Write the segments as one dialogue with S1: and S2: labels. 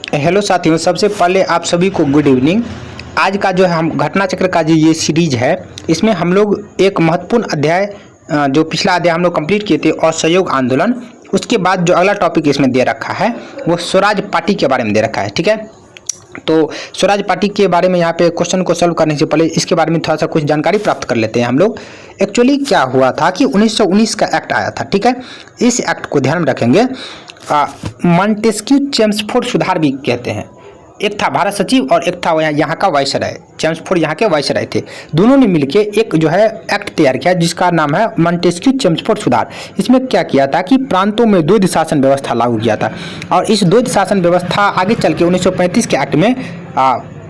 S1: Hello साथियों, सबसे पहले आप सभी को गुड इवनिंग। आज का जो हम घटना चक्र का जो ये सीरीज है, इसमें हम लोग एक महत्वपूर्ण अध्याय जो पिछला अध्याय हम लोग कंप्लीट किए थे असहयोग आंदोलन, उसके बाद जो अगला टॉपिक इसमें दे रखा है वो स्वराज पार्टी के बारे में दे रखा है। ठीक है, तो स्वराज पार्टी के बारे में यहाँ पे क्वेश्चन को सॉल्व करने से पहले इसके बारे में थोड़ा सा कुछ जानकारी प्राप्त कर लेते हैं हम लोग। एक्चुअली क्या हुआ था कि 1919 का एक्ट आया था। ठीक है, इस एक्ट को ध्यान में रखेंगे। मॉन्टेस्क्यू चेम्सफोर्ड सुधार भी कहते हैं। एक था भारत सचिव और एक था यहाँ का वायसराय। चेम्सफोर्ड यहाँ के वायसराय थे। दोनों ने मिलकर एक जो है एक्ट तैयार किया जिसका नाम है मॉन्टेस्क्यू चेम्सफोर्ड सुधार। इसमें क्या किया था कि प्रांतों में द्वैध शासन व्यवस्था लागू किया था, और इस द्वैध शासन व्यवस्था आगे चल के 1935 के एक्ट में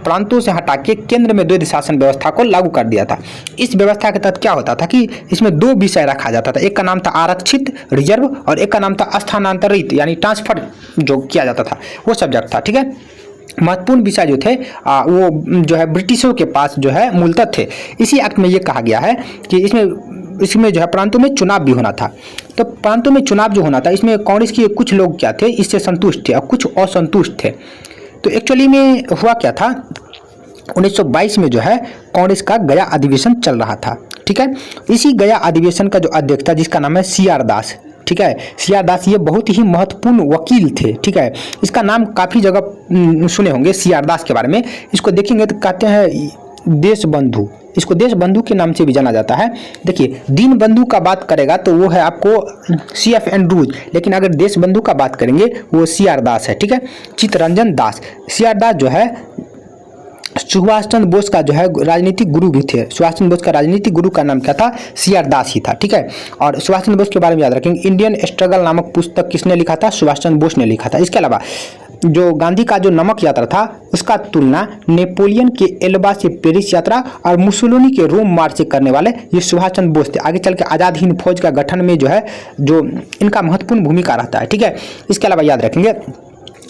S1: प्रांतों से हटा के केंद्र में द्वैध शासन व्यवस्था को लागू कर दिया था। इस व्यवस्था के तहत क्या होता था कि इसमें दो विषय रखा जाता था। एक का नाम था आरक्षित रिजर्व और एक का नाम था स्थानांतरित यानी ट्रांसफर जो किया जाता था, वो सब्जेक्ट था। ठीक है, महत्वपूर्ण विषय जो थे वो जो है ब्रिटिशों के पास जो है मूलतः थे। इसी एक्ट में ये कहा गया है कि इसमें जो है प्रांतों में चुनाव भी होना था। तो प्रांतों में चुनाव जो होना था, इसमें कांग्रेस के कुछ लोग क्या थे, इससे संतुष्ट थे और कुछ असंतुष्ट थे। तो एक्चुअली में हुआ क्या था, 1922 में जो है कांग्रेस का गया अधिवेशन चल रहा था। ठीक है, इसी गया अधिवेशन का जो अध्यक्ष था जिसका नाम है CR दास। ठीक है, CR दास ये बहुत ही महत्वपूर्ण वकील थे। ठीक है, इसका नाम काफ़ी जगह सुने होंगे CR दास के बारे में। इसको देखेंगे तो कहते हैं देश बंधु, इसको देश बंधु के नाम से भी जाना जाता है। देखिए, दीन बंधु का बात करेगा तो वो है आपको CF एंड्रूज, लेकिन अगर देश बंधु का बात करेंगे वो CR दास है। ठीक है, चित्तरंजन दास। CR दास जो है सुभाष चंद्र बोस का जो है राजनीतिक गुरु भी थे। सुभाष चंद्र बोस का राजनीतिक गुरु का नाम क्या था, CR दास ही था। ठीक है, और सुभाष चंद्र बोस के बारे में याद रखेंगे, इंडियन स्ट्रगल नामक पुस्तक किसने लिखा था, सुभाष चंद्र बोस ने लिखा था। इसके अलावा जो गांधी का जो नमक यात्रा था उसका तुलना नेपोलियन के एल्बा से पेरिस यात्रा और मुसोलिनी के रोम मार्च से करने वाले ये सुभाष चंद्र बोस थे। आगे चल के आज़ाद हिंद फौज का गठन में जो है जो इनका महत्वपूर्ण भूमिका रहता है। ठीक है, इसके अलावा याद रखेंगे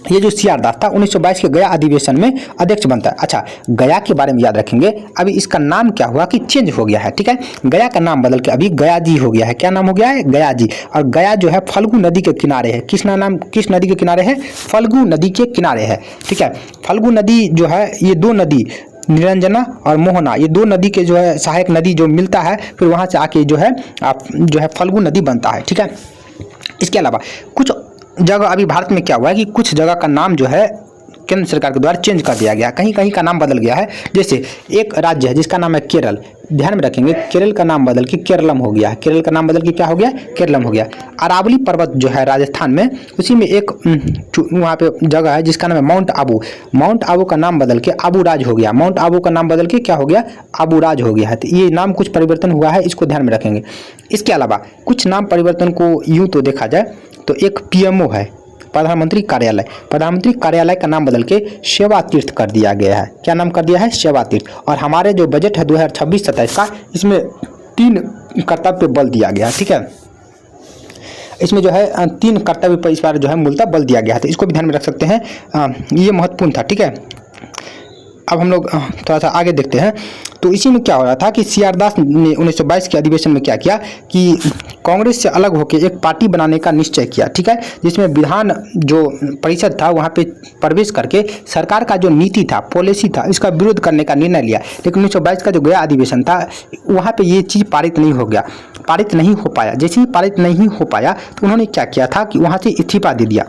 S1: ये जो CR दास था 1922 के गया अधिवेशन में अध्यक्ष बनता है। अच्छा, गया के बारे में याद रखेंगे। अभी इसका नाम क्या हुआ कि चेंज हो गया है। ठीक है, गया का नाम बदल के अभी गया जी हो गया है। क्या नाम हो गया है, गया जी। और गया जो है फल्गु नदी के किनारे है। किस नदी के किनारे है, फल्गु नदी के किनारे है। ठीक है, फल्गु नदी जो है ये दो नदी निरंजना और मोहना, ये दो नदी के जो है सहायक नदी जो मिलता है, फिर वहाँ से आके जो है फल्गु नदी बनता है। ठीक है, इसके अलावा कुछ जगह अभी भारत में क्या हुआ है कि कुछ जगह का नाम जो है केंद्र सरकार के द्वारा चेंज कर दिया गया, कहीं कहीं का नाम बदल गया है। जैसे एक राज्य है जिसका नाम है केरल, ध्यान में रखेंगे केरल का नाम बदल के केरलम हो गया है। केरल का नाम बदल के क्या हो गया, केरलम हो गया। अरावली पर्वत जो है राजस्थान में, उसी में एक वहाँ पे जगह है जिसका नाम है माउंट आबू। माउंट आबू का नाम बदल के आबूराज हो गया। माउंट आबू का नाम बदल के क्या हो गया, आबूराज हो गया है। तो ये नाम कुछ परिवर्तन हुआ है, इसको ध्यान में रखेंगे। इसके अलावा कुछ नाम परिवर्तन को यूँ तो देखा जाए तो एक PMO है, प्रधानमंत्री कार्यालय। प्रधानमंत्री कार्यालय का नाम बदल के सेवा तीर्थ कर दिया गया है। क्या नाम कर दिया है, सेवा तीर्थ। और हमारे जो बजट है 2026-27 का, इसमें 3 कर्तव्य पे बल दिया गया है। ठीक है, इसमें जो है 3 कर्तव्य पर इस बार जो है मूलतः बल दिया गया है, तो इसको भी ध्यान में रख सकते हैं। ये महत्वपूर्ण था। ठीक है, अब हम लोग थोड़ा सा आगे देखते हैं। तो इसी में क्या हो रहा था कि CR दास ने 1922 के अधिवेशन में क्या किया कि कांग्रेस से अलग होकर एक पार्टी बनाने का निश्चय किया। ठीक है, जिसमें विधान जो परिषद था वहाँ पे प्रवेश करके सरकार का जो नीति था, पॉलिसी था, इसका विरोध करने का निर्णय लिया। लेकिन 1922 का जो गया अधिवेशन था वहाँ पे ये चीज़ पारित नहीं हो पाया। जैसे ही पारित नहीं हो पाया तो उन्होंने क्या किया था कि वहाँ से इस्तीफा दे दिया।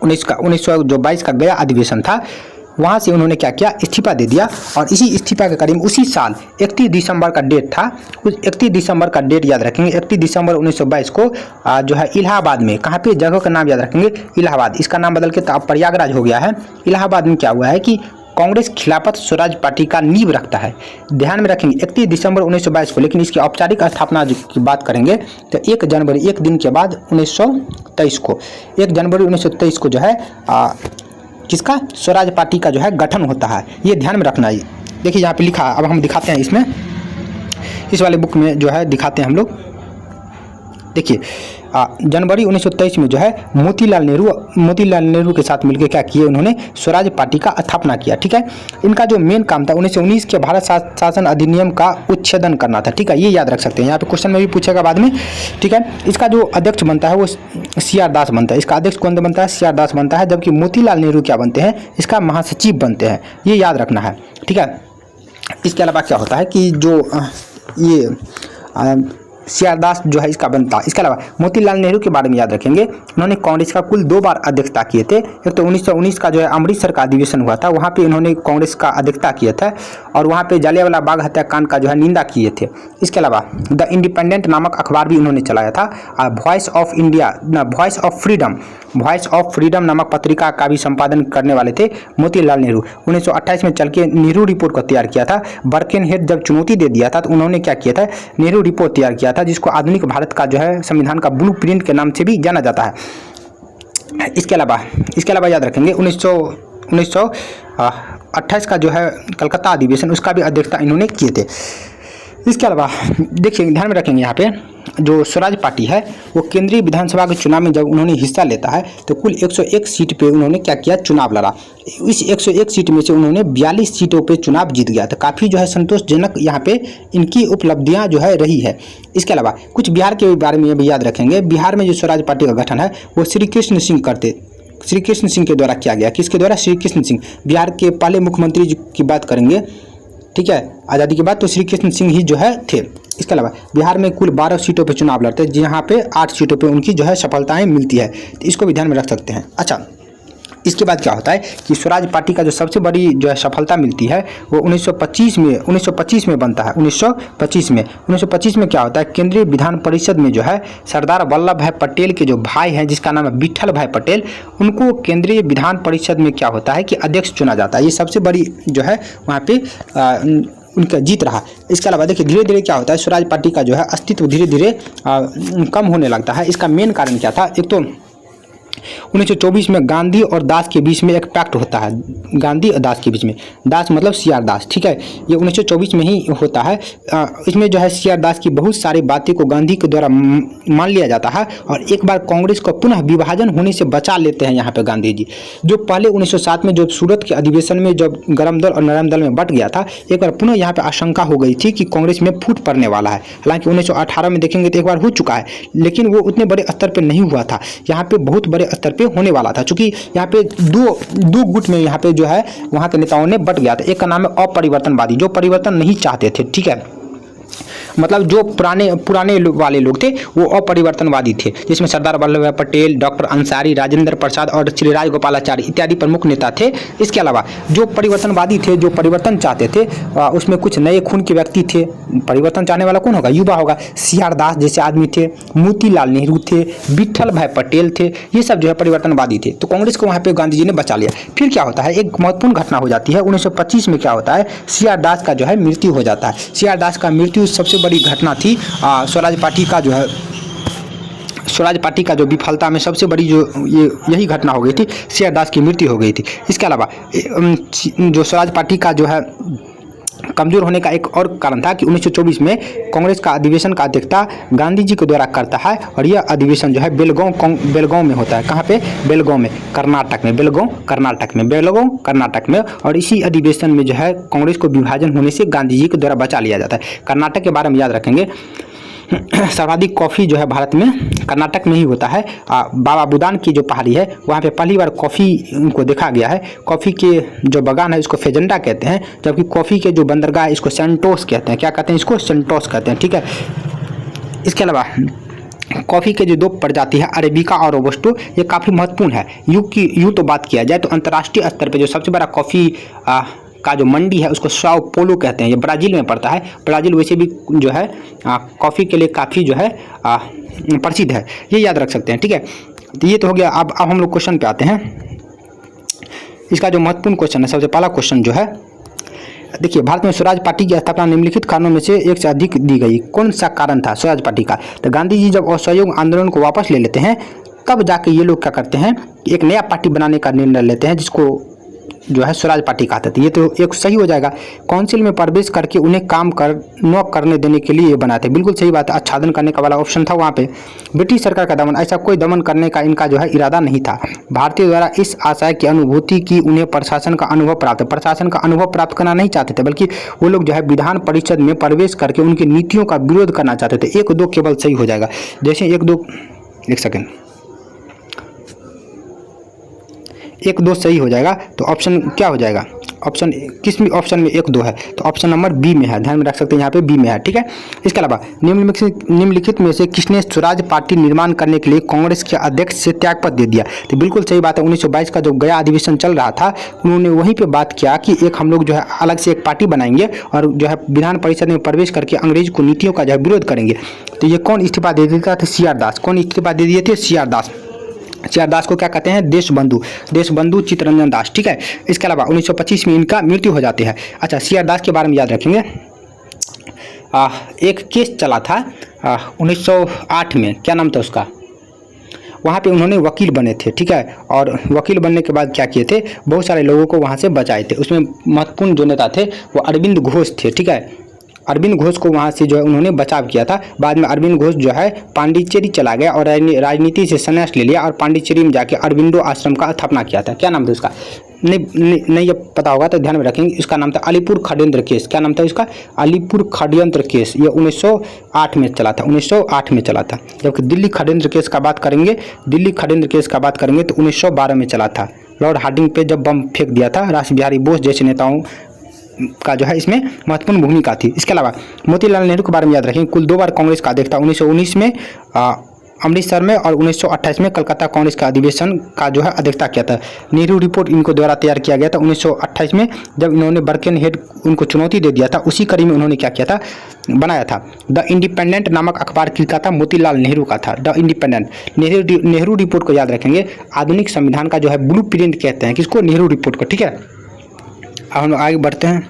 S1: 1922 का गया अधिवेशन था, वहाँ से उन्होंने क्या किया, इस्तीफा दे दिया। और इसी इस्तीफा के करीब उसी साल 31 दिसंबर का डेट था, कुछ 31 दिसंबर का डेट याद रखेंगे। 31 दिसंबर 1922 को जो है इलाहाबाद में, कहाँ पे, जगह का नाम याद रखेंगे, इलाहाबाद। इसका नाम बदल के तो अब प्रयागराज हो गया है। इलाहाबाद में क्या हुआ है कि कांग्रेस खिलाफत स्वराज पार्टी का नींव रखता है। ध्यान में रखेंगे 31 दिसंबर 1922 को, लेकिन इसकी औपचारिक स्थापना की बात करेंगे तो 1 जनवरी, एक दिन के बाद 1923 को, 1 जनवरी 1923 को जो है किसका, स्वराज पार्टी का जो है गठन होता है। ये ध्यान में रखना है। देखिए यहाँ पे लिखा है, अब हम दिखाते हैं इसमें, इस वाले बुक में जो है दिखाते हैं हम लोग। देखिए जनवरी 1923 में जो है मोतीलाल नेहरू के साथ मिलकर क्या किए, उन्होंने स्वराज पार्टी का स्थापना किया। ठीक है, इनका जो मेन काम था 1919 के भारत शासन अधिनियम का उच्छेदन करना था। ठीक है, ये याद रख सकते हैं, यहाँ पे क्वेश्चन में भी पूछेगा बाद में। ठीक है, इसका जो अध्यक्ष बनता है वो CR दास बनता है। इसका अध्यक्ष कौन बनता है? CR दास बनता है। जबकि मोतीलाल नेहरू क्या बनते हैं? इसका महासचिव बनते हैं, ये याद रखना है। ठीक है, इसके अलावा क्या होता है कि जो ये CR दास जो है इसका बनता है। इसके अलावा मोतीलाल नेहरू के बारे में याद रखेंगे, उन्होंने कांग्रेस का कुल 2 बार अध्यक्षता किए थे। एक तो 1919 का जो है अमृतसर का अधिवेशन हुआ था, वहाँ पे इन्होंने कांग्रेस का अध्यक्षता किया था और वहाँ पे जलियांवाला बाग हत्याकांड का जो है निंदा किए थे। इसके अलावा द इंडिपेंडेंट नामक अखबार भी उन्होंने चलाया था। वॉइस ऑफ फ्रीडम नामक पत्रिका का भी संपादन करने वाले थे मोतीलाल नेहरू। 1928 में चल के नेहरू रिपोर्ट को तैयार किया था। बर्केनहेड जब चुनौती दे दिया था तो उन्होंने क्या किया था? नेहरू रिपोर्ट तैयार किया था, जिसको आधुनिक भारत का जो है संविधान का ब्लूप्रिंट के नाम से भी जाना जाता है। इसके अलावा याद रखेंगे 1928 का जो है कलकत्ता अधिवेशन, उसका भी अध्यक्षता इन्होंने किए थे। इसके अलावा देखिए, ध्यान में रखेंगे यहाँ पे जो स्वराज पार्टी है वो केंद्रीय विधानसभा के चुनाव में जब उन्होंने हिस्सा लेता है तो कुल 101 सीट पे उन्होंने क्या किया? चुनाव लड़ा। इस 101 सीट में से उन्होंने 42 सीटों पे चुनाव जीत गया था। काफ़ी जो है संतोषजनक यहाँ पे इनकी उपलब्धियाँ जो है रही है। इसके अलावा कुछ बिहार के बारे में भी याद रखेंगे। बिहार में जो स्वराज पार्टी का गठन है वो श्री कृष्ण सिंह के द्वारा किया गया। किसके द्वारा? श्री कृष्ण सिंह, बिहार के पहले मुख्यमंत्री की बात करेंगे। ठीक है, आज़ादी के बाद तो श्री कृष्ण सिंह ही जो है थे। इसके अलावा बिहार में कुल 12 सीटों पे चुनाव लड़ते हैं, जहाँ पे 8 सीटों पे उनकी जो है सफलताएं मिलती है, तो इसको भी ध्यान में रख सकते हैं। अच्छा, इसके बाद क्या होता है कि स्वराज पार्टी का जो सबसे बड़ी जो है सफलता मिलती है वो 1925 में बनता है। 1925 में क्या होता है? केंद्रीय विधान परिषद में जो है सरदार वल्लभ भाई पटेल के जो भाई हैं, जिसका नाम है विट्ठल भाई पटेल, उनको केंद्रीय विधान परिषद में क्या होता है कि अध्यक्ष चुना जाता है। ये सबसे बड़ी जो है वहाँ पे उनका जीत रहा। इसके अलावा देखिए धीरे धीरे क्या होता है, स्वराज पार्टी का जो है अस्तित्व धीरे धीरे कम होने लगता है। इसका मेन कारण क्या था? एक तो 1924 में गांधी और दास के बीच में एक पैक्ट होता है। गांधी और दास के बीच में, दास मतलब CR दास। ठीक है, ये 1924 में ही होता है। इसमें जो है CR दास की बहुत सारी बातें को गांधी के द्वारा मान लिया जाता है और एक बार कांग्रेस को पुनः विभाजन होने से बचा लेते हैं यहाँ पे गांधी जी। जो पहले 1907 में जो सूरत के अधिवेशन में जब गरम दल और नरम दल में बट गया था, एक बार पुनः यहाँ पे आशंका हो गई थी कि कांग्रेस में फूट पड़ने वाला है। हालांकि 1918 में देखेंगे तो एक बार हो चुका है, लेकिन वो उतने बड़े स्तर पर नहीं हुआ था। यहाँ पे बहुत बड़े स्तर पे होने वाला था, क्योंकि यहाँ पे दो गुट में यहाँ पे जो है वहाँ के नेताओं ने बट गया था। एक का नाम है अपरिवर्तनवादी, जो परिवर्तन नहीं चाहते थे। ठीक है, मतलब जो पुराने वाले लोग थे वो अपरिवर्तनवादी थे, जिसमें सरदार वल्लभ भाई पटेल, डॉक्टर अंसारी, राजेंद्र प्रसाद और श्री राजगोपालाचारी इत्यादि प्रमुख नेता थे। इसके अलावा जो परिवर्तनवादी थे, जो परिवर्तन चाहते थे, उसमें कुछ नए खून के व्यक्ति थे। परिवर्तन चाहने वाला कौन होगा? युवा होगा। CR दास जैसे आदमी थे, मोतीलाल नेहरू थे, विट्ठल भाई पटेल थे, ये सब जो है परिवर्तनवादी थे। तो कांग्रेस को वहाँ पे गांधी जी ने बचा लिया। फिर क्या होता है, एक महत्वपूर्ण घटना हो जाती है। 1925 में क्या होता है, CR दास का जो है मृत्यु हो जाता है। CR दास का मृत्यु सबसे बड़ी घटना थी स्वराज पार्टी का जो विफलता में सबसे बड़ी जो यही घटना हो गई थी, CR दास की मृत्यु हो गई थी। इसके अलावा जो स्वराज पार्टी का जो है कमजोर होने का एक और कारण था कि 1924 में कांग्रेस का अधिवेशन का अध्यक्षता गांधी जी के द्वारा करता है और यह अधिवेशन जो है बेलगांव में होता है। कहाँ पे? बेलगांव में, कर्नाटक में। और इसी अधिवेशन में जो है कांग्रेस को विभाजन होने से गांधी जी के द्वारा बचा लिया जाता है। कर्नाटक के बारे में याद रखेंगे, सर्वाधिक कॉफ़ी जो है भारत में कर्नाटक में ही होता है। बाबा बुदान की जो पहाड़ी है वहाँ पे पहली बार कॉफ़ी को देखा गया है। कॉफ़ी के जो बागान है इसको फेजेंडा कहते हैं, जबकि कॉफ़ी के जो बंदरगाह है इसको सेंटोस कहते हैं। क्या कहते हैं? इसको सेंटोस कहते हैं। ठीक है, इसके अलावा कॉफ़ी के जो 2 प्रजाति है, अरेबिका और रोबस्टो, ये काफ़ी महत्वपूर्ण है। यूँ तो बात किया जाए तो अंतर्राष्ट्रीय स्तर पर जो सबसे बड़ा कॉफ़ी का जो मंडी है उसको साओ पोलो कहते हैं। ये ब्राज़ील में पड़ता है। ब्राज़ील वैसे भी जो है कॉफ़ी के लिए काफ़ी जो है प्रसिद्ध है, ये याद रख सकते हैं। ठीक है, तो ये तो हो गया। अब हम लोग क्वेश्चन पे आते हैं। इसका जो महत्वपूर्ण क्वेश्चन है, सबसे पहला क्वेश्चन जो है, देखिए भारत में स्वराज पार्टी की स्थापना निम्नलिखित कारणों में से एक से अधिक दी गई। कौन सा कारण था स्वराज पार्टी का? तो गांधी जी जब असहयोग आंदोलन को वापस ले लेते हैं, तब जाके ये लोग क्या करते हैं, एक नया पार्टी बनाने का निर्णय लेते हैं, जिसको जो है स्वराज पार्टी का आता था। ये तो एक सही हो जाएगा। काउंसिल में प्रवेश करके उन्हें काम न करने देने के लिए ये बनाए थे, बिल्कुल सही बात है। आच्छादन करने का वाला ऑप्शन था वहाँ पे। ब्रिटिश सरकार का दमन, ऐसा कोई दमन करने का इनका जो है इरादा नहीं था। भारतीय द्वारा इस आशय की अनुभूति की उन्हें प्रशासन का अनुभव प्राप्त, प्रशासन का अनुभव प्राप्त करना नहीं चाहते थे, बल्कि वो लोग जो है विधान परिषद में प्रवेश करके उनकी नीतियों का विरोध करना चाहते थे। 1 2 केवल सही हो जाएगा। जैसे 1 2 1 सेकेंड 1 2 सही हो जाएगा तो ऑप्शन क्या हो जाएगा? ऑप्शन किस में? ऑप्शन में 1 2 है तो ऑप्शन नंबर बी में है, ध्यान में रख सकते हैं, यहाँ पे बी में है, ठीक है। इसके अलावा निम्नलिखित में से किसने स्वराज पार्टी निर्माण करने के लिए कांग्रेस के अध्यक्ष से त्यागपत्र दे दिया? तो बिल्कुल सही बात है। 1922 का जो गया अधिवेशन चल रहा था, उन्होंने वहीं पर बात किया कि एक हम लोग जो है अलग से एक पार्टी बनाएंगे और जो है विधान परिषद में प्रवेश करके अंग्रेज को नीतियों का जो है विरोध करेंगे। तो ये कौन इस्तीफा दे देता था? सी आर दास। कौन इस्तीफा दे दिए थे? सी आर दास। सी आर दास को क्या कहते हैं? देशबंधु चित्तरंजन दास, ठीक है। इसके अलावा 1925 में इनका मृत्यु हो जाती है। अच्छा, सी आर दास के बारे में याद रखेंगे। एक केस चला था 1908 में, क्या नाम था उसका? वहाँ पे उन्होंने वकील बने थे, ठीक है। और वकील बनने के बाद क्या किए थे? बहुत सारे लोगों को वहाँ से बचाए थे। उसमें महत्वपूर्ण जो नेता थे वो अरविंद घोष थे, ठीक है। अरविंद घोष को वहाँ से जो है उन्होंने बचाव किया था। बाद में अरविंद घोष जो है पांडिचेरी चला गया और राजनीति से संन्यास ले लिया और पांडिचेरी में जाके अरविंदो आश्रम का स्थापना किया था। क्या नाम था उसका? नहीं ये पता होगा तो ध्यान में रखेंगे। इसका नाम था अलीपुर षड्यंत्र केस। क्या नाम था इसका? अलीपुर षड्यंत्र केस। ये 1908 में चला था, 1908 में चला था। जबकि दिल्ली षड्यंत्र केस का बात करेंगे, दिल्ली षड्यंत्र केस का बात करेंगे तो 1912 में चला था। लॉर्ड हार्डिंग पे जब बम फेंक दिया था, रास बिहारी बोस जैसे नेताओं का जो है इसमें महत्वपूर्ण भूमिका थी। इसके अलावा मोतीलाल नेहरू के बारे में याद रखेंगे। कुल 2 बार कांग्रेस का अध्यक्ष था, 1919 में अमृतसर में और 1928 में कलकत्ता कांग्रेस का अधिवेशन का जो है अध्यक्षता किया था। नेहरू रिपोर्ट इनको द्वारा तैयार किया गया था 1928 में, जब इन्होंने बर्केनहेड उनको चुनौती दे दिया था। उसी कड़ी में उन्होंने क्या किया था? बनाया था। द इंडिपेंडेंट नामक अखबार किसका था? मोतीलाल नेहरू का था, द इंडिपेंडेंट। नेहरू रिपोर्ट को याद रखेंगे। आधुनिक संविधान का जो है ब्लू प्रिंट कहते हैं किसको? नेहरू रिपोर्ट को, ठीक है। अब हम आगे बढ़ते हैं।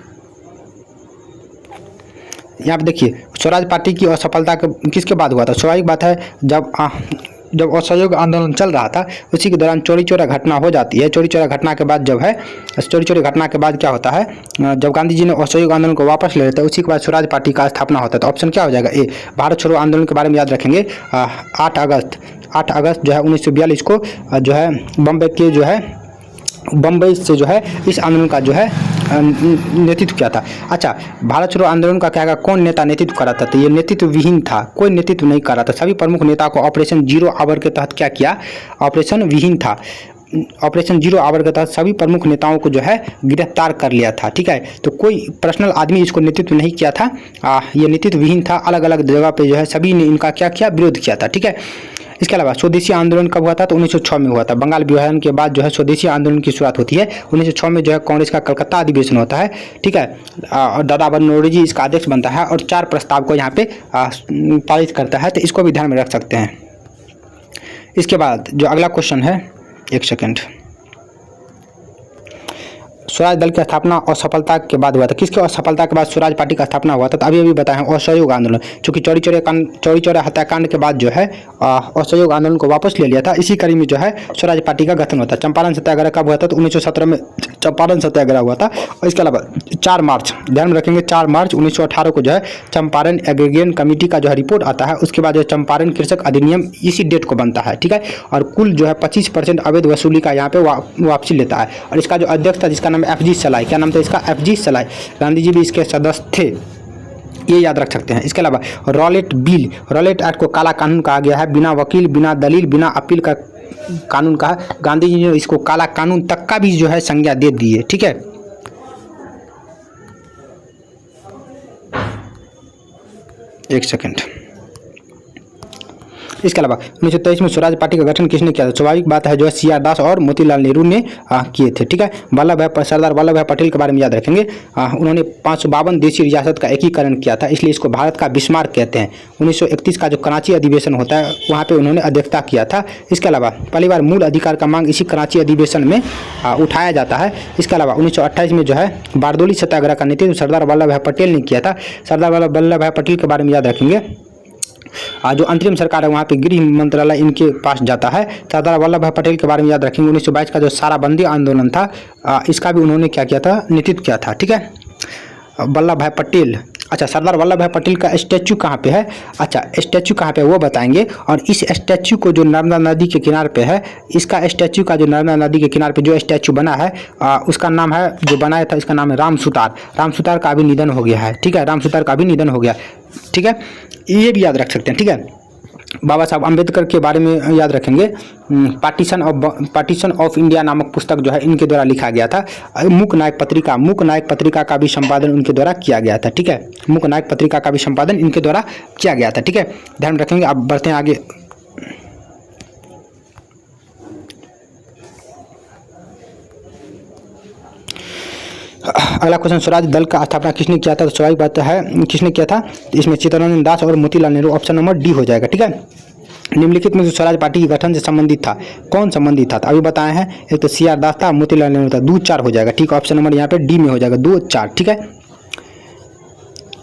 S1: यहाँ पे देखिए स्वराज पार्टी की असफलता किसके बाद हुआ था? स्वाभाविक बात है, जब असहयोग आंदोलन चल रहा था उसी के दौरान चोरी चोरा घटना हो जाती है। चोरी चोरा घटना के बाद जब है चोरी घटना के बाद क्या होता है? जब गांधी जी ने असहयोग आंदोलन को वापस ले लेते हैं उसी के बाद स्वराज पार्टी का स्थापना होता है। तो ऑप्शन क्या हो जाएगा? ए। भारत छोड़ो आंदोलन के बारे में याद रखेंगे। 8 अगस्त जो है 1942 को जो है बम्बई से जो है इस आंदोलन का जो है नेतृत्व किया था। अच्छा, भारत छोड़ो आंदोलन का क्या कौन नेता नेतृत्व कर रहा था? तो ये नेतृत्व विहीन था, कोई नेतृत्व नहीं कर रहा था। सभी प्रमुख नेताओं को ऑपरेशन जीरो आवर के तहत क्या किया? ऑपरेशन विहीन था। ऑपरेशन जीरो आवर के तहत सभी प्रमुख नेताओं को जो है गिरफ्तार कर लिया था, ठीक है। तो कोई पर्सनल आदमी इसको नेतृत्व नहीं किया था। ये नेतृत्व विहीन था। अलग अलग जगह पे जो है सभी ने इनका क्या किया? विरोध किया था, ठीक है। इसके अलावा स्वदेशी आंदोलन कब हुआ था? तो 1906 में हुआ था। बंगाल विभाजन के बाद जो है स्वदेशी आंदोलन की शुरुआत होती है। 1906 में जो है कांग्रेस का कलकत्ता अधिवेशन होता है, ठीक है। और दादा बनोरी जी इसका अध्यक्ष बनता है और 4 प्रस्ताव को यहाँ पे पारित करता है। तो इसको भी ध्यान में रख सकते हैं। इसके बाद जो अगला क्वेश्चन है, 1 सेकेंड। स्वराज दल की स्थापना असफलता के बाद हुआ था। किसके असफलता के बाद स्वराज पार्टी का स्थापना हुआ था? तो अभी बताएं, असहयोग आंदोलन। चूंकि चौरी चौरा हत्याकांड के बाद जो है असहयोग आंदोलन को वापस ले लिया था। इसी कड़ी में जो है स्वराज पार्टी का गठन होता है। चंपारण सत्याग्रह कब हुआ था? तो 1917 में चंपारण सत्याग्रह हुआ था। और इसके अलावा 4 मार्च, ध्यान में रखेंगे, 4 मार्च 1918 को जो है चंपारण एग्रीगेशन कमेटी का जो है रिपोर्ट आता है। उसके बाद जो है चंपारण कृषक अधिनियम इसी डेट को बनता है, ठीक है। और कुल जो है 25% अवैध वसूली का यहाँ पे वापसी लेता है। और इसका जो अध्यक्ष था जिसका नाम FG सलाई, क्या नाम था इसका? FG सलाई। गांधी जी भी इसके सदस्य थे, ये याद रख सकते हैं। इसके अलावा रॉलेट एक्ट को काला कानून कहा गया है। बिना वकील, बिना दलील, बिना अपील का कानून कहा। गांधी जी ने इसको काला कानून तक का भी जो है संज्ञा दे दी है, ठीक है। एक सेकेंड। इसके अलावा 1923 में स्वराज पार्टी का गठन किसने किया था? स्वाभाविक बात है जो है CR दास और मोतीलाल नेहरू ने किए थे, ठीक है। सरदार वल्लभ भाई पटेल के बारे में याद रखेंगे। उन्होंने 552 देशी रियासत का एकीकरण किया था, इसलिए इसको भारत का बिस्मार्क कहते हैं। 1931 का जो कराची अधिवेशन होता है वहाँ पे उन्होंने अध्यक्षता किया था। इसके अलावा पहली बार मूल अधिकार का मांग इसी कराची अधिवेशन में उठाया जाता है। इसके अलावा 1928 में जो है बारदोली सत्याग्रह का नेतृत्व सरदार वल्लभ भाई पटेल ने किया था। सरदार वल्लभ भाई पटेल के बारे में याद रखेंगे। जो अंतरिम सरकार है वहाँ पे गृह मंत्रालय इनके पास जाता है। सरदार वल्लभ भाई पटेल के बारे में याद रखेंगे, 1922 का जो साराबंदी आंदोलन था इसका भी उन्होंने क्या किया था, नेतृत्व किया था। ठीक है, वल्लभ भाई पटेल। अच्छा, सरदार वल्लभ भाई पटेल का स्टैचू कहाँ पे है? अच्छा, स्टैचू कहाँ पे है वो बताएंगे। और इस स्टैचू को जो नर्मदा नदी के किनारे पे है, इसका स्टैचू का जो नर्मदा नदी के किनारे पे जो स्टैचू बना है उसका नाम है, जो बनाया था इसका नाम है राम सुतार। राम सुतार का भी निधन हो गया है। ठीक है, राम सुतार का भी निधन हो गया। ठीक है, ये भी याद रख सकते हैं। ठीक है, बाबा साहब अम्बेडकर के बारे में याद रखेंगे। पार्टीशन ऑफ इंडिया नामक पुस्तक जो है इनके द्वारा लिखा गया था। मूक नायक पत्रिका का भी संपादन उनके द्वारा किया गया था। ठीक है, मूक नायक पत्रिका का भी संपादन इनके द्वारा किया गया था। ठीक है, ध्यान रखेंगे। अब बढ़ते हैं आगे। अगला क्वेश्चन, स्वराज दल का स्थापना किसने किया था? तो स्वाभाविक बात है किसने किया था, इसमें चित्तरंजन दास और Motilal Nehru. Option number D हो जाएगा। ठीक है, निम्नलिखित में स्वराज पार्टी के गठन से संबंधित था, कौन संबंधित था? तो अभी बताए हैं, एक तो CR दास था, मोतीलाल नेहरू था। 2-4 हो जाएगा। ठीक है, ऑप्शन नंबर यहाँ पे डी में हो जाएगा, 2-4। ठीक है,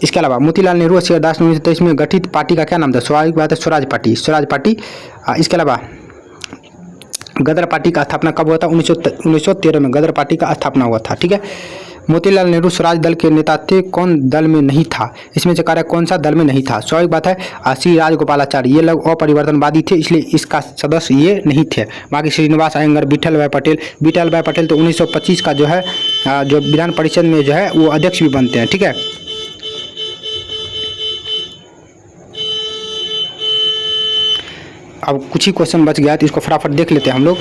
S1: इसके अलावा मोतीलाल नेहरू और CR दास ने 1923 में गठित पार्टी का क्या नाम था? स्वाभाविक बात है स्वराज पार्टी। इसके अलावा गदर पार्टी का स्थापना कब हुआ था? 1913 में गदर पार्टी का स्थापना हुआ था। ठीक है, मोतीलाल नेहरू स्वराज दल के नेता थे, कौन दल में नहीं था? इसमें से कार्य कौन सा दल में नहीं था? स्वाभाविक बात है श्री राजगोपालाचारी, ये लोग अपरिवर्तनवादी थे, इसलिए इसका सदस्य ये नहीं थे। बाकी श्रीनिवास अयंगर, विठल भाई पटेल तो 1925 का जो है जो विधान परिषद में जो है वो अध्यक्ष भी बनते हैं। ठीक है, अब कुछ ही क्वेश्चन बच गया तो इसको फटाफट देख लेते हैं हम लोग।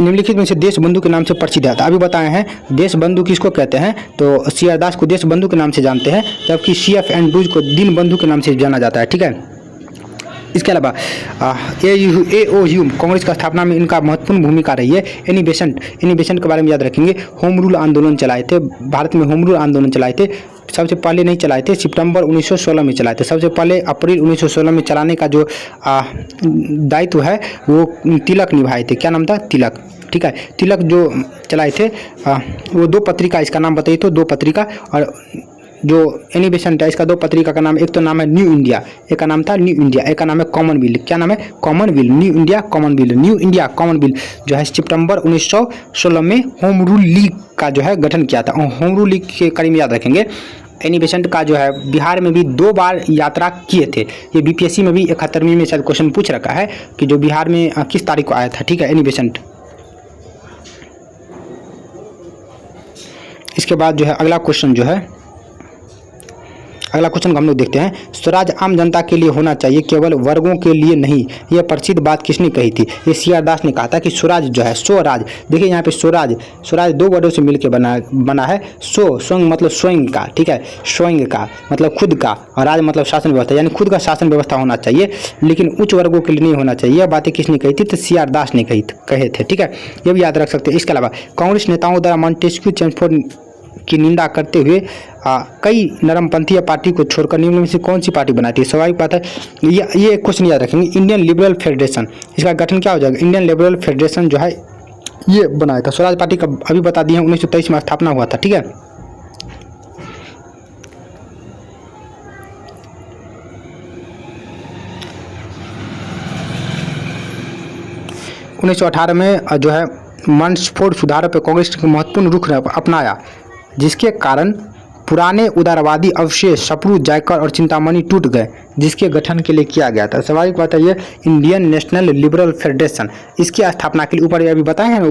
S1: निम्नलिखित में से देश बंधु के नाम से प्रसिद्ध है। अभी बताए हैं देश बंधु किसको कहते हैं, तो CR दास को देश बंधु के नाम से जानते हैं, जबकि CF एंड्रूज को दीन बंधु के नाम से जाना जाता है। ठीक है, इसके अलावा AOU कांग्रेस का स्थापना में इनका महत्वपूर्ण भूमिका रही है। एनी बेसेंट के बारे में याद रखेंगे। होम रूल आंदोलन चलाए थे, भारत में होम रूल आंदोलन चलाए थे। सबसे पहले नहीं चलाए थे, सितंबर 1916 में चलाए थे। सबसे पहले अप्रैल 1916 में चलाने का जो दायित्व है वो तिलक निभाए थे। क्या नाम था? तिलक। ठीक है, तिलक जो चलाए थे वो 2 पत्रिका, इसका नाम बताइए तो 2 पत्रिका। और जो एनी बेसेंट है इसका 2 पत्रिका का नाम, एक तो नाम है न्यू इंडिया, एक का नाम था न्यू इंडिया, एक का नाम है कॉमनवेल्थ। क्या नाम है? कॉमनवेल्थ। न्यू इंडिया कॉमनवेल्थ जो है सितंबर 1916 में होम रूल लीग का जो है गठन किया था। होम रूल लीग के करीब याद रखेंगे। एनी बेसेंट का जो है बिहार में भी 2 बार यात्रा किए थे। ये BPSC में भी 71वीं में शायद क्वेश्चन पूछ रखा है कि जो बिहार में किस तारीख को आया था। ठीक है, एनी बेसेंट। इसके बाद जो है अगला क्वेश्चन हम लोग देखते हैं। स्वराज आम जनता के लिए होना चाहिए, केवल वर्गों के लिए नहीं। यह प्रसिद्ध बात किसने कही थी? ये CR दास ने कहा था कि स्वराज जो है, स्वराज, देखिए यहाँ पे स्वराज 2 वर्डों से मिलकर बना है। स्वयं मतलब स्वयं का। ठीक है, स्वयं का मतलब खुद का, और राज मतलब शासन व्यवस्था, यानी खुद का शासन व्यवस्था होना चाहिए, लेकिन उच्च वर्गों के लिए नहीं होना चाहिए। यह बातें किसने कही थी? तो CR दास ने कहे थे। ठीक है, ये भी याद रख सकते हैं। इसके अलावा कांग्रेस नेताओं द्वारा मॉन्टेस्क्यू चेम्सफोर्ड की निंदा करते हुए कई नरमपंथी पार्टी को छोड़कर निम्न में से कौन सी पार्टी बनाती है? स्वाभाविक बात है ये क्वेश्चन याद रखेंगे। इंडियन लिबरल फेडरेशन, इसका गठन क्या हो जाएगा? इंडियन लिबरल फेडरेशन जो है ये बनाया था। स्वराज पार्टी का अभी बता दिए 1923 में स्थापना हुआ था। ठीक है, उन्नीस 1918 में जो है मॉन्टेस्क्यू सुधारों पर कांग्रेस ने महत्वपूर्ण रुख अपनाया, जिसके कारण पुराने उदारवादी अवशेष सप्रू, जायकर और चिंतामणि टूट गए, जिसके गठन के लिए किया गया था। स्वाभाविक बात है ये इंडियन नेशनल लिबरल फेडरेशन, इसकी स्थापना के लिए ऊपर अभी बताए हैं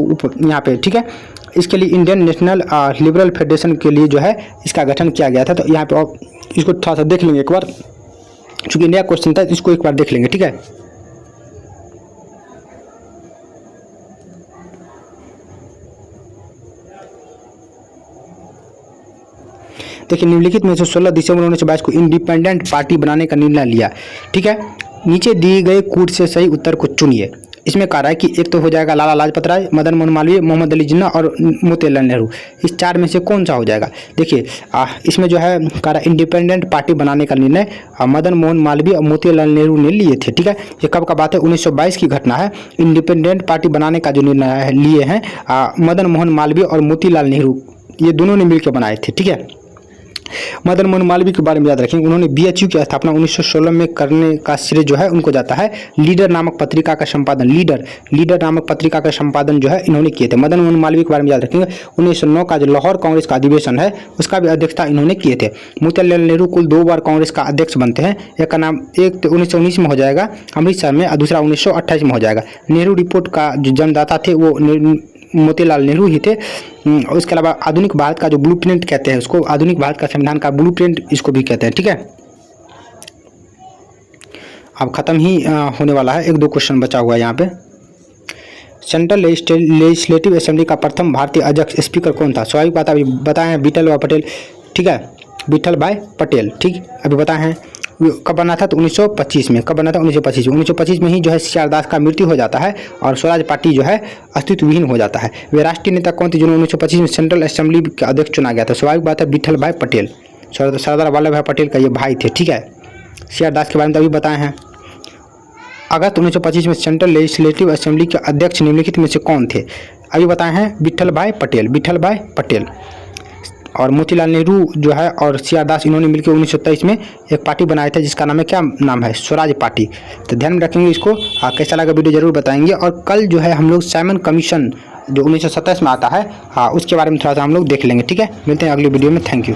S1: यहाँ पे। ठीक है, इसके लिए इंडियन नेशनल लिबरल फेडरेशन के लिए जो है इसका गठन किया गया था। तो यहाँ पे इसको थोड़ा सा देख लेंगे एक बार, चूँकि नया क्वेश्चन था, इसको एक बार देख लेंगे। ठीक है, देखिए निम्नलिखित में से 16 दिसंबर 1922 को इंडिपेंडेंट पार्टी बनाने का निर्णय लिया। ठीक है, नीचे दिए गए कूट से सही उत्तर को चुनिए। इसमें कह रहा है कि एक तो हो जाएगा लाला लाजपत राय, मदन मोहन मालवीय, मोहम्मद अली जिन्ना और मोतीलाल नेहरू। इस 4 में से कौन सा हो जाएगा? देखिए इसमें जो है कह रहा है इंडिपेंडेंट पार्टी बनाने का निर्णय मदन मोहन मालवीय और मोतीलाल नेहरू ने लिए थे। ठीक है, ये कब का बात है? 1922 की घटना है। इंडिपेंडेंट पार्टी बनाने का जो निर्णय लिए हैं मदन मोहन मालवीय और मोतीलाल नेहरू, ये दोनों ने मिलकर बनाए थे। ठीक है, मदन मोहन मालवीय के बारे में याद रखेंगे, उन्होंने बीएचयू की स्थापना 1916 में करने का श्रेय जो है उनको जाता है। लीडर नामक पत्रिका का संपादन लीडर नामक पत्रिका का संपादन जो है इन्होंने किए थे। मदन मोहन मालवीय के बारे में याद रखेंगे, 1909 का जो लाहौर कांग्रेस का अधिवेशन है उसका भी अध्यक्षता इन्होंने किए थे। मोतीलाल नेहरू कुल 2 बार कांग्रेस का अध्यक्ष बनते हैं। एक का नाम एक तो 1919 में हो जाएगा अमृतसर में, और दूसरा 1928 में हो जाएगा। नेहरू रिपोर्ट का जो जन्मदाता थे वो मोतीलाल नेहरू ही थे। उसके अलावा आधुनिक भारत का जो ब्लूप्रिंट कहते हैं उसको, आधुनिक भारत का संविधान का ब्लूप्रिंट इसको भी कहते हैं। ठीक है, अब खत्म ही होने वाला है, 1-2 क्वेश्चन बचा हुआ है यहाँ पे। सेंट्रल लेजिस्लेटिव असेंबली का प्रथम भारतीय अध्यक्ष स्पीकर कौन था? स्वाभाविक बात अभी बताए हैं, विठल भाई पटेल। ठीक है, विठल भाई पटेल। ठीक, अभी बताए हैं। कब बना था? तो 1925 में। कब बना था? 1925 में। 1925 में ही जो है सीआर दास का मृत्यु हो जाता है और स्वराज पार्टी जो है अस्तित्वहीन हो जाता है। वे राष्ट्रीय नेता कौन थे जिन्होंने 1925 में सेंट्रल असेंबली के अध्यक्ष चुना गया था? स्वाभाविक बात है, विठल भाई पटेल। सरदार वल्लभ भाई पटेल का ये भाई थे। ठीक है, सीआर दास के बारे में तो अभी बताए हैं। अगस्त 1925 में सेंट्रल लेजिस्लेटिव असेंबली के अध्यक्ष निम्नलिखित में से कौन थे? अभी बताए हैं, विठल भाई पटेल। और मोतीलाल नेहरू जो है और सीआर दास इन्होंने मिलकर 1923 में एक पार्टी बनाया था जिसका नाम है, क्या नाम है? स्वराज पार्टी। तो ध्यान में रखेंगे इसको। कैसा लगा वीडियो जरूर बताएंगे। और कल जो है हम लोग साइमन कमीशन जो 1927 में आता है, उसके बारे में थोड़ा सा हम लोग देख लेंगे। ठीक है, मिलते हैं अगली वीडियो में। Thank you.